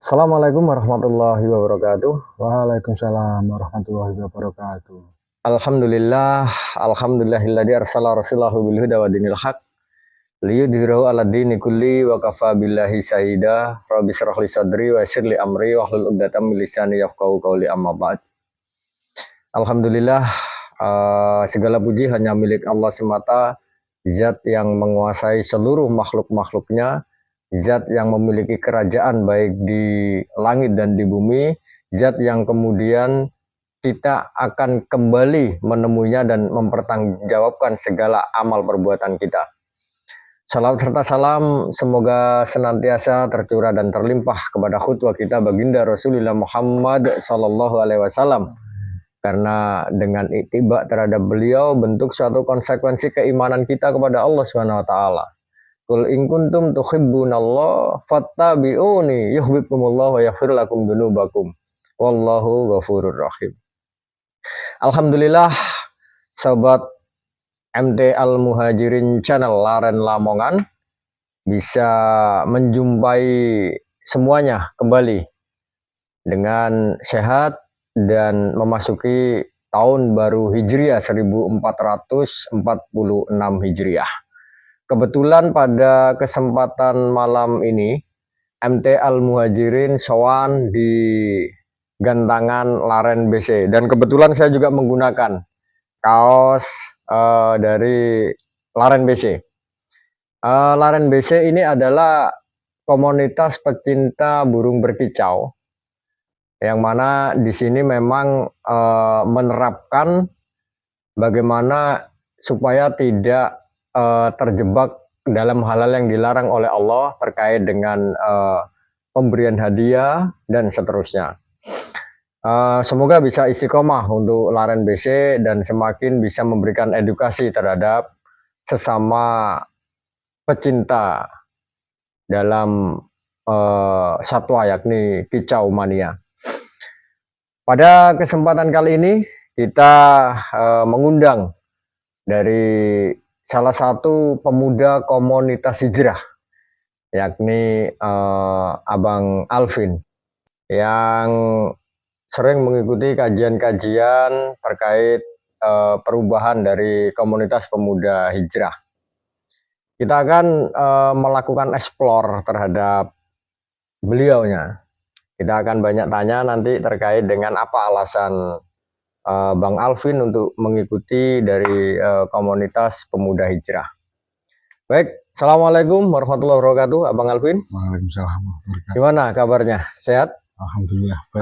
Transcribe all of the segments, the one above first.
Assalamualaikum warahmatullahi wabarakatuh. Waalaikumsalam warahmatullahi wabarakatuh. Alhamdulillah, alhamdulillahilladzi arsala rasulahu bil huda wa dinil haq liyudhhirahu 'ala dini kulli wa kafa billahi syahida. Rabbi shrah li sadri wa yassir li amri wahlul 'uqdatam min lisani yafqahu qawli amma ba'd. Alhamdulillah, segala puji hanya milik Allah semata, zat yang menguasai seluruh makhluk-makhluknya, zat yang memiliki kerajaan baik di langit dan di bumi, zat yang kemudian kita akan kembali menemuinya dan mempertanggungjawabkan segala amal perbuatan kita. Salawat serta salam semoga senantiasa tercurah dan terlimpah kepada khutbah kita baginda Rasulullah Muhammad Sallallahu Alaihi Wasallam. Karena dengan ittiba terhadap beliau bentuk suatu konsekuensi keimanan kita kepada Allah Subhanahu Wa Taala. Qul in kuntum tuhibbunallah fattabi'uni yuhibbukumullah wa yaghfir lakum dzunubakum. Wallahu ghafurur rahim. Alhamdulillah, sobat MT Al Muhajirin Channel Laren Lamongan bisa menjumpai semuanya kembali dengan sehat dan memasuki tahun baru Hijriah 1446 Hijriah. Kebetulan pada kesempatan malam ini MT Al Muhajirin sowan di gantangan Laren BC, dan kebetulan saya juga menggunakan kaos dari Laren BC. Laren BC ini adalah komunitas pecinta burung berkicau, yang mana di sini memang menerapkan bagaimana supaya tidak terjebak dalam hal-hal yang dilarang oleh Allah terkait dengan pemberian hadiah dan seterusnya. Semoga bisa istiqomah untuk Laren BC dan semakin bisa memberikan edukasi terhadap sesama pecinta dalam satwa, yakni kicau mania. Pada kesempatan kali ini kita mengundang dari salah satu pemuda komunitas hijrah, yakni Abang Alvin, yang sering mengikuti kajian-kajian terkait perubahan dari komunitas pemuda hijrah. Kita akan melakukan explore terhadap beliaunya. Kita akan banyak tanya nanti terkait dengan apa alasan Bang Alvin untuk mengikuti dari komunitas pemuda hijrah. Baik, Assalamualaikum warahmatullahi wabarakatuh, Abang Alvin. Waalaikumsalam warahmatullahi wabarakatuh. Gimana kabarnya? Sehat? Alhamdulillah baik.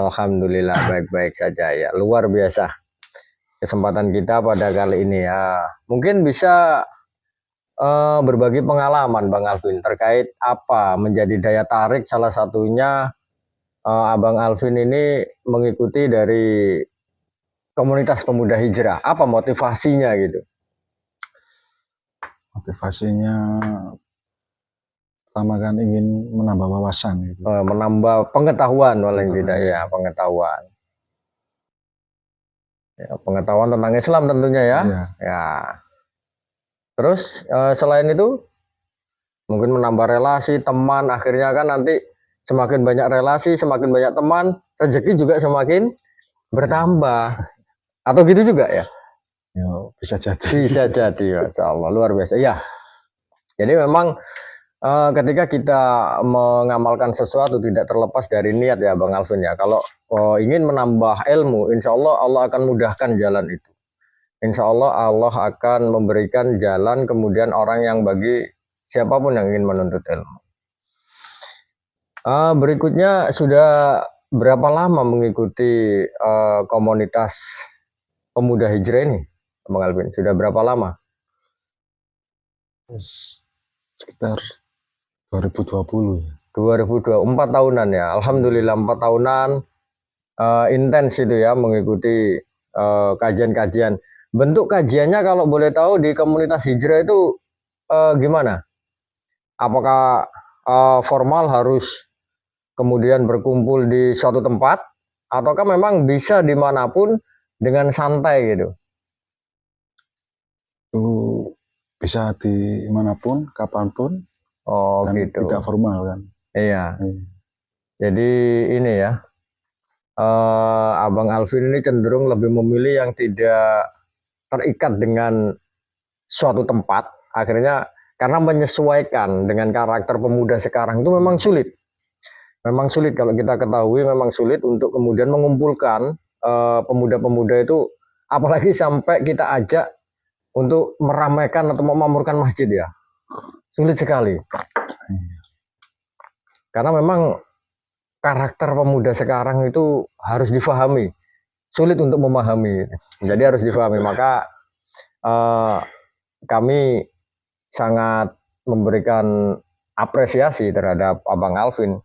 Alhamdulillah baik-baik saja ya. Luar biasa kesempatan kita pada kali ini ya. Mungkin bisa berbagi pengalaman Bang Alvin terkait apa menjadi daya tarik salah satunya Abang Alvin ini mengikuti dari komunitas pemuda hijrah. Apa motivasinya gitu? Motivasinya pertama kan ingin menambah wawasan gitu. Menambah pengetahuan paling tidak ya, pengetahuan. Ya, pengetahuan tentang Islam tentunya ya. Iya. Ya. Terus selain itu mungkin menambah relasi teman, akhirnya kan nanti semakin banyak relasi, semakin banyak teman, rezeki juga semakin bertambah. Atau gitu juga ya? Ya, bisa jadi. Bisa jadi, Masya Allah, luar biasa. Ya, jadi memang ketika kita mengamalkan sesuatu tidak terlepas dari niat ya Bang Alvin ya. Kalau ingin menambah ilmu, insya Allah Allah akan mudahkan jalan itu. Insya Allah Allah akan memberikan jalan kemudian orang yang bagi siapapun yang ingin menuntut ilmu. Berikutnya, sudah berapa lama mengikuti komunitas pemuda hijrah ini, Bang Alvin? Sudah berapa lama? Sekitar 2020. 4 tahunan ya. Alhamdulillah 4 tahunan intens itu ya mengikuti kajian-kajian. Bentuk kajiannya kalau boleh tahu di komunitas hijrah itu gimana? Apakah formal harus kemudian berkumpul di suatu tempat, ataukah memang bisa dimanapun dengan santai gitu? Itu bisa dimanapun, kapanpun. Oh dan gitu. tidak formal kan. Iya. Jadi ini ya, Abang Alvin ini cenderung lebih memilih yang tidak terikat dengan suatu tempat. Akhirnya karena menyesuaikan dengan karakter pemuda sekarang itu memang sulit. Memang sulit kalau kita ketahui, memang sulit untuk kemudian mengumpulkan pemuda-pemuda itu, apalagi sampai kita ajak untuk meramaikan atau memamurkan masjid ya. Sulit sekali. Karena memang karakter pemuda sekarang itu harus difahami. Sulit untuk memahami. Jadi harus difahami. Maka kami sangat memberikan apresiasi terhadap Abang Alvin.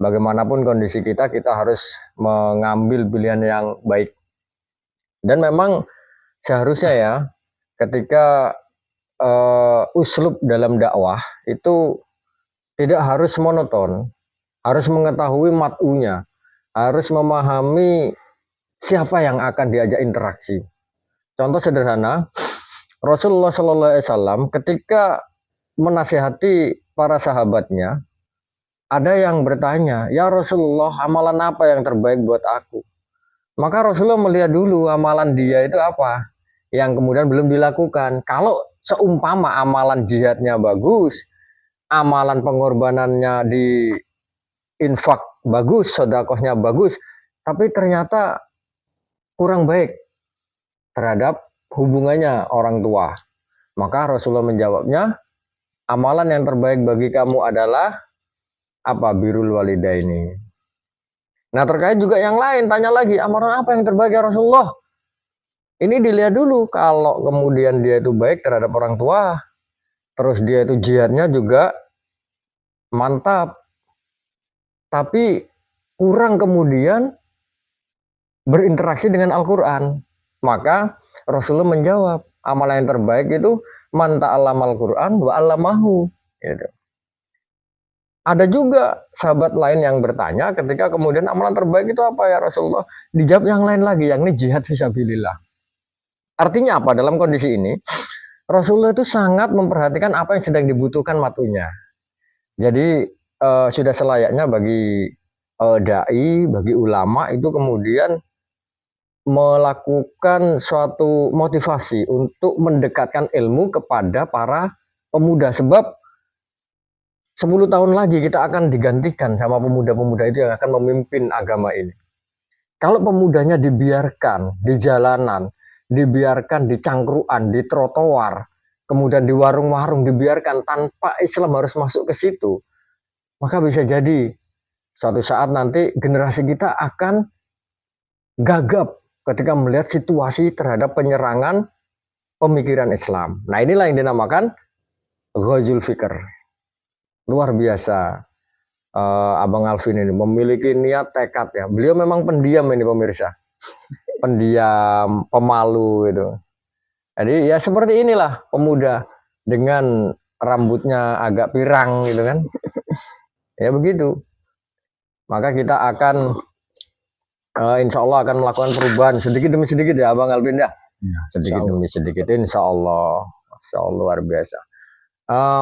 Bagaimanapun kondisi kita, kita harus mengambil pilihan yang baik. Dan memang seharusnya ya, ketika uslub dalam dakwah itu tidak harus monoton, harus mengetahui mat'unya, harus memahami siapa yang akan diajak interaksi. Contoh sederhana, Rasulullah SAW ketika menasihati para sahabatnya, ada yang bertanya, "Ya Rasulullah, amalan apa yang terbaik buat aku?" Maka Rasulullah melihat dulu amalan dia itu apa yang kemudian belum dilakukan. Kalau seumpama amalan jihadnya bagus, amalan pengorbanannya di infak bagus, sedekahnya bagus, tapi ternyata kurang baik terhadap hubungannya orang tua. Maka Rasulullah menjawabnya, amalan yang terbaik bagi kamu adalah apa? Birrul walidaini. Nah terkait juga yang lain, tanya lagi, amalan apa yang terbaik ya Rasulullah? Ini dilihat dulu, kalau kemudian dia itu baik terhadap orang tua, terus dia itu jihadnya juga mantap, tapi kurang kemudian berinteraksi dengan Al-Quran. Maka Rasulullah menjawab, amalan yang terbaik itu man ta'allamal Quran wa 'allamahu. Gitu. Ada juga sahabat lain yang bertanya ketika kemudian amalan terbaik itu apa ya Rasulullah? Dijawab yang lain lagi, yakni jihad fisabilillah. Artinya apa dalam kondisi ini? Rasulullah itu sangat memperhatikan apa yang sedang dibutuhkan matunya. Jadi sudah selayaknya bagi dai, bagi ulama itu kemudian melakukan suatu motivasi untuk mendekatkan ilmu kepada para pemuda. Sebab 10 tahun lagi kita akan digantikan sama pemuda-pemuda itu yang akan memimpin agama ini. Kalau pemudanya dibiarkan di jalanan, dibiarkan di cangkruan, di trotoar, kemudian di warung-warung dibiarkan tanpa Islam harus masuk ke situ, maka bisa jadi suatu saat nanti generasi kita akan gagap ketika melihat situasi terhadap penyerangan pemikiran Islam. Nah inilah yang dinamakan ghazul fikr. Luar biasa. Abang Alvin ini memiliki niat tekad ya. Beliau memang pendiam ini pemirsa. Pendiam, pemalu itu. Jadi ya seperti inilah pemuda dengan rambutnya agak pirang gitu kan. Ya begitu. Maka kita akan insya Allah akan melakukan perubahan sedikit demi sedikit ya Abang Alvin ya. Sedikit demi sedikit insya Allah. Insya Allah luar biasa.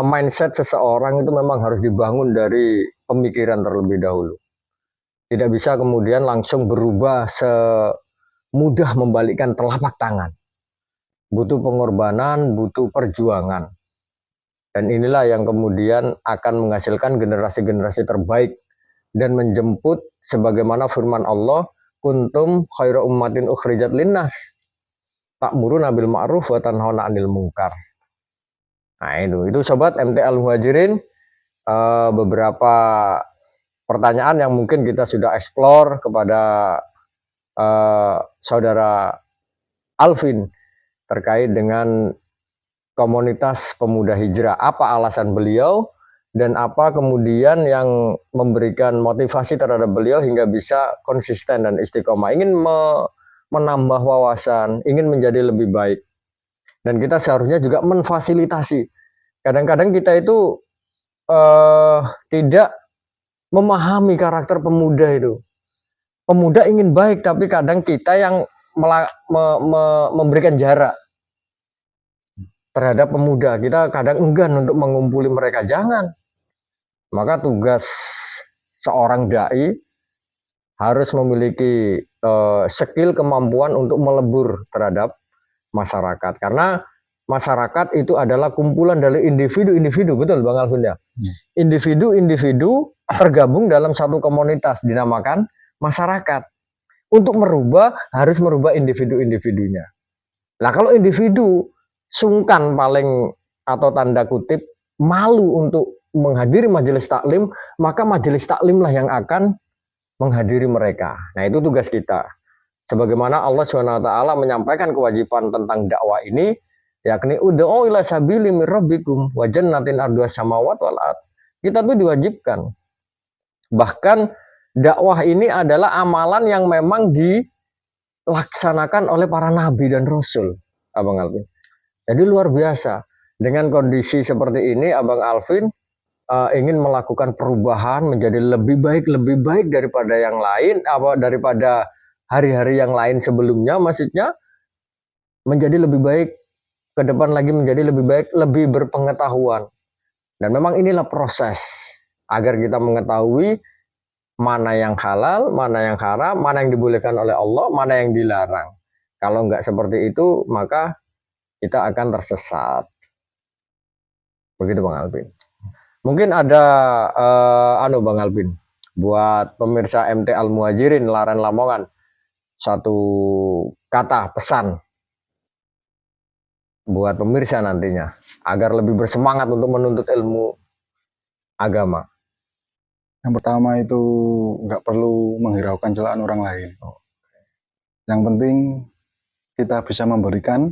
Mindset seseorang itu memang harus dibangun dari pemikiran terlebih dahulu. Tidak bisa kemudian langsung berubah semudah membalikkan telapak tangan. Butuh pengorbanan, butuh perjuangan. Dan inilah yang kemudian akan menghasilkan generasi-generasi terbaik dan menjemput sebagaimana firman Allah, kuntum khairu ummatin ukhrijat linnas ta'muruna bil ma'ruf wa tanhauna 'anil munkar. Nah itu sobat MTA Muhajirin, beberapa pertanyaan yang mungkin kita sudah eksplor kepada saudara Alvin terkait dengan komunitas pemuda hijrah. Apa alasan beliau dan apa kemudian yang memberikan motivasi terhadap beliau hingga bisa konsisten dan istiqomah, ingin menambah wawasan, ingin menjadi lebih baik. Dan kita seharusnya juga memfasilitasi. Kadang-kadang kita itu tidak memahami karakter pemuda itu. Pemuda ingin baik, tapi kadang kita yang memberikan jarak terhadap pemuda. Kita kadang enggan untuk mengumpuli mereka. Jangan. Maka tugas seorang dai harus memiliki skill kemampuan untuk melebur terhadap masyarakat. Karena masyarakat itu adalah kumpulan dari individu-individu, betul Bang Alvin ya? Individu-individu tergabung dalam satu komunitas dinamakan masyarakat. Untuk merubah harus merubah individu-individunya. Nah, kalau individu sungkan paling atau tanda kutip malu untuk menghadiri majelis taklim, maka majelis taklimlah yang akan menghadiri mereka. Nah, itu tugas kita. Sebagaimana Allah SWT menyampaikan kewajiban tentang dakwah ini, yakni ud'u ila sabili mir rabbikum wa jannatin ardhuha samawati wal ard. Kita tuh diwajibkan. Bahkan dakwah ini adalah amalan yang memang dilaksanakan oleh para nabi dan rasul, Abang Alvin. Jadi luar biasa. Dengan kondisi seperti ini, Abang Alvin ingin melakukan perubahan menjadi lebih baik daripada yang lain, daripada hari-hari yang lain sebelumnya, maksudnya menjadi lebih baik ke depan lagi, menjadi lebih baik, lebih berpengetahuan. Dan memang inilah proses agar kita mengetahui mana yang halal, mana yang haram, mana yang dibolehkan oleh Allah, mana yang dilarang. Kalau enggak seperti itu, maka kita akan tersesat. Begitu Bang Alvin. Mungkin ada Bang Alvin, buat pemirsa MT Al Muhajirin Laren Lamongan, satu kata pesan buat pemirsa nantinya agar lebih bersemangat untuk menuntut ilmu agama. Yang pertama itu nggak perlu menghiraukan celaan orang lain. Yang penting kita bisa memberikan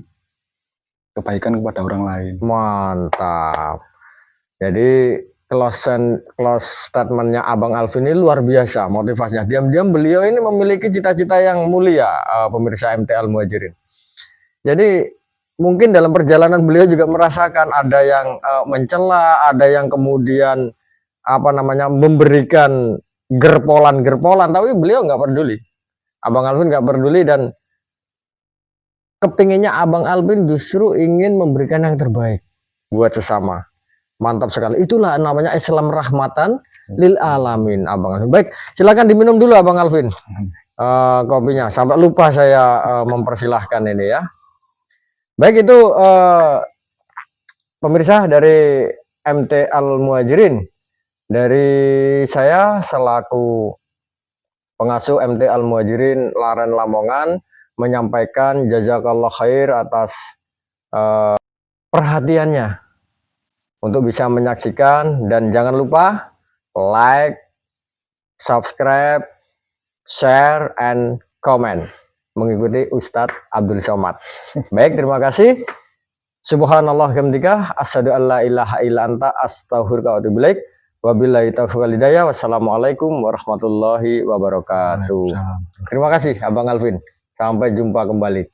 kebaikan kepada orang lain. Mantap. Jadi close statementnya Abang Alvin ini luar biasa motivasinya. Diam-diam beliau ini memiliki cita-cita yang mulia, pemirsa MT Al Muhajirin. Jadi mungkin dalam perjalanan beliau juga merasakan ada yang mencela, ada yang kemudian memberikan gerpolan, tapi beliau nggak peduli. Abang Alvin nggak peduli dan kepinginnya Abang Alvin justru ingin memberikan yang terbaik buat sesama. Mantap sekali. Itulah namanya Islam rahmatan lil alamin, Abang Alvin. Baik, silakan diminum dulu Abang Alvin kopinya. Sampai lupa saya mempersilahkan ini ya. Baik, itu pemirsa dari MT Al Muhajirin. Dari saya selaku pengasuh MT Al Muhajirin Laren Lamongan menyampaikan jazakallah khair atas perhatiannya untuk bisa menyaksikan, dan jangan lupa like, subscribe, share, and comment mengikuti Ustadz Abdul Somad. Baik, terima kasih. Subhanallah hamdika asyhadu an la ilaha illa anta astaghfiruka wa atubu ilaik. Wabillahi taufiq wal hidayah. Wassalamualaikum warahmatullahi wabarakatuh. Terima kasih Abang Alvin. Sampai jumpa kembali.